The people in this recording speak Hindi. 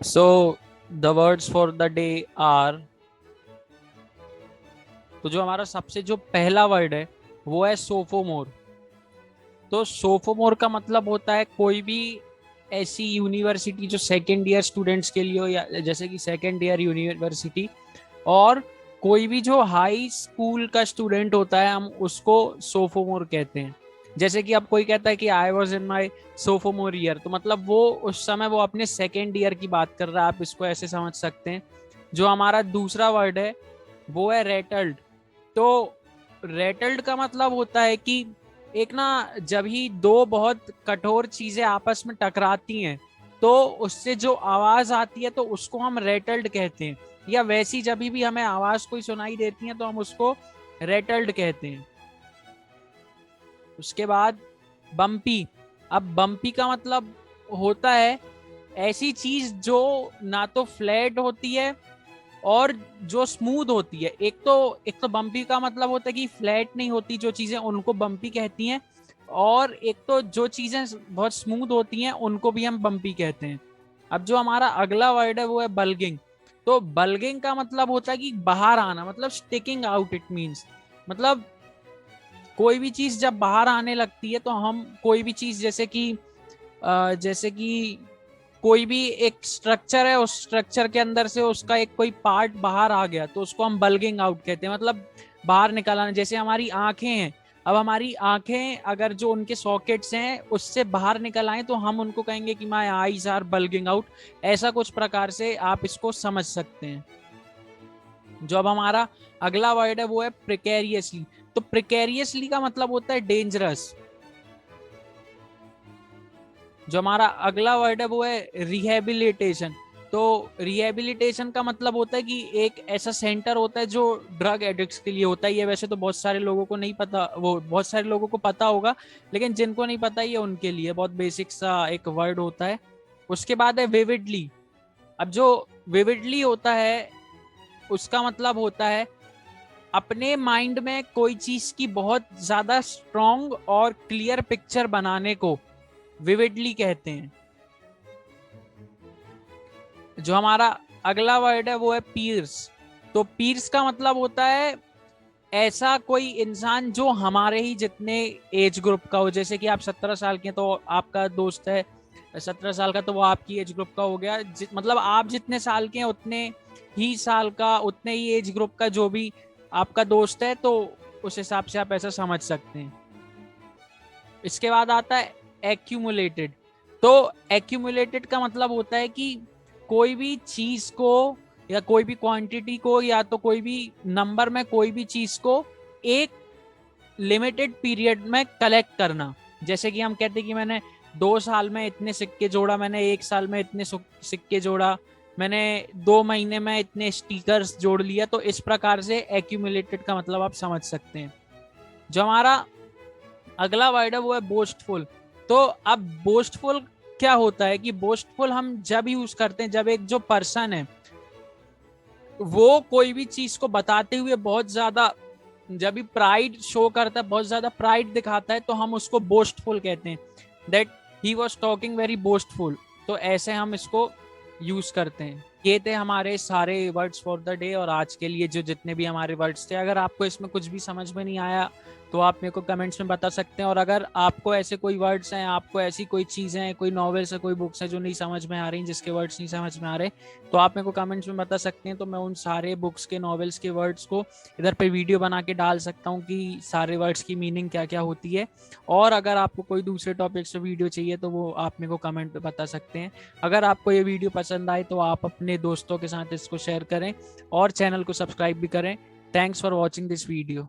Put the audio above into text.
So the words for the day are, तो जो हमारा सबसे जो पहला वर्ड है वो है सोफोमोर। तो सोफोमोर का मतलब होता है कोई भी ऐसी यूनिवर्सिटी जो सेकेंड ईयर स्टूडेंट्स के लिए हो, या जैसे कि सेकेंड ईयर यूनिवर्सिटी, और कोई भी जो हाई स्कूल का स्टूडेंट होता है हम उसको सोफोमोर कहते हैं। जैसे कि अब कोई कहता है कि I was in my सोफोमोर year, तो मतलब वो उस समय वो अपने सेकेंड ईयर की बात कर रहा है, आप इसको ऐसे समझ सकते हैं। जो हमारा दूसरा वर्ड है वो है रेटल्ड। तो रेटल्ड का मतलब होता है कि एक ना, जब ही दो बहुत कठोर चीजें आपस में टकराती हैं तो उससे जो आवाज आती है तो उसको हम रेटल्ड कहते हैं। या वैसी जब भी हमें आवाज कोई सुनाई देती है तो हम उसको रेटल्ड कहते हैं। उसके बाद बम्पी। अब बम्पी का मतलब होता है ऐसी चीज जो ना तो फ्लैट होती है और जो स्मूथ होती है। एक तो बम्पी का मतलब होता है कि फ्लैट नहीं होती जो चीजें, उनको बम्पी कहती हैं। और एक तो जो चीजें बहुत स्मूथ होती हैं उनको भी हम बम्पी कहते हैं। अब जो हमारा अगला वर्ड है वो है बल्गिंग। तो बल्गिंग का मतलब होता है कि बाहर आना, मतलब स्टिकिंग आउट, इट मीन्स मतलब कोई भी चीज जब बाहर आने लगती है तो हम कोई भी चीज जैसे कि कोई भी एक स्ट्रक्चर है, उस स्ट्रक्चर के अंदर से उसका एक कोई पार्ट बाहर आ गया तो उसको हम बल्गिंग आउट कहते हैं, मतलब बाहर निकल आना। जैसे हमारी आंखें हैं, अब हमारी आंखें अगर जो उनके सॉकेट्स हैं उससे बाहर निकल आए तो हम उनको कहेंगे कि my eyes are bulging out. ऐसा कुछ प्रकार से आप इसको समझ सकते हैं। जो अब हमारा अगला वर्ड है वो है प्रिकेरियसली। तो प्रिकेरियसली का मतलब होता है डेंजरस। जो हमारा अगला वर्ड है वो है रिहेबिलिटेशन। तो रिहेबिलिटेशन का मतलब होता है कि एक ऐसा सेंटर होता है जो ड्रग एडिक्ट्स के लिए होता है। ये वैसे तो बहुत सारे लोगों को नहीं पता, वो बहुत सारे लोगों को पता होगा, लेकिन जिनको नहीं पता ये उनके लिए बहुत बेसिक सा एक वर्ड होता है। उसके बाद है विविडली। अब जो विविडली होता है उसका मतलब होता है अपने माइंड में कोई चीज की बहुत ज्यादा स्ट्रॉन्ग और क्लियर पिक्चर बनाने को विविडली कहते हैं। जो हमारा अगला वर्ड है वो है पीर्स। तो पीर्स का मतलब होता है ऐसा कोई इंसान जो हमारे ही जितने एज ग्रुप का हो। जैसे कि आप 17 साल के हैं तो आपका दोस्त है 17 साल का, तो वो आपकी एज ग्रुप का हो गया। मतलब आप जितने साल के हैं उतने ही साल का, उतने ही एज ग्रुप का जो भी आपका दोस्त है, तो उस हिसाब से आप ऐसा समझ सकते हैं। इसके बाद आता है एक्यूमुलेटेड। तो एक्यूमुलेटेड का मतलब होता है कि कोई भी चीज को या कोई भी क्वांटिटी को या तो कोई भी नंबर में कोई भी चीज को एक लिमिटेड पीरियड में कलेक्ट करना। जैसे कि हम कहते हैं कि मैंने 2 साल में इतने सिक्के जोड़ा, मैंने 1 साल में इतने सिक्के जोड़ा, मैंने 2 महीने में इतने स्टिकर्स जोड़ लिया। तो इस प्रकार से एक्यूमुलेटेड का मतलब आप समझ सकते हैं। जो हमारा अगला वर्ड है वो है बोस्टफुल। तो अब बोस्टफुल क्या होता है कि बोस्टफुल हम जब यूज करते हैं जब एक जो पर्सन है वो कोई भी चीज को बताते हुए बहुत ज्यादा, जब भी प्राइड शो करता है, बहुत ज्यादा प्राइड दिखाता है, तो हम उसको बोस्टफुल कहते हैं। That he was talking very boastful. तो ऐसे हम इसको यूज करते हैं। ये थे हमारे सारे वर्ड्स फॉर द डे, और आज के लिए जो जितने भी हमारे वर्ड्स थे। अगर आपको इसमें कुछ भी समझ में नहीं आया तो आप मेरे को कमेंट्स में बता सकते हैं। और अगर आपको ऐसे कोई वर्ड्स हैं, आपको ऐसी कोई चीज़ें हैं, कोई नॉवेल्स है, कोई बुक्स है जो नहीं समझ में आ रही, जिसके वर्ड्स नहीं समझ में आ रहे, तो आप मेरे को कमेंट्स में बता सकते हैं। तो मैं उन सारे बुक्स के, नॉवेल्स के वर्ड्स को इधर पे वीडियो बना के डाल सकता हूँ कि सारे वर्ड्स की मीनिंग क्या क्या होती है। और अगर आपको कोई दूसरे टॉपिक से वीडियो चाहिए तो वो आप मेरे को कमेंट पे बता सकते हैं। अगर आपको ये वीडियो पसंद आए तो आप अपने दोस्तों के साथ इसको शेयर करें और चैनल को सब्सक्राइब भी करें। Thanks for watching this video.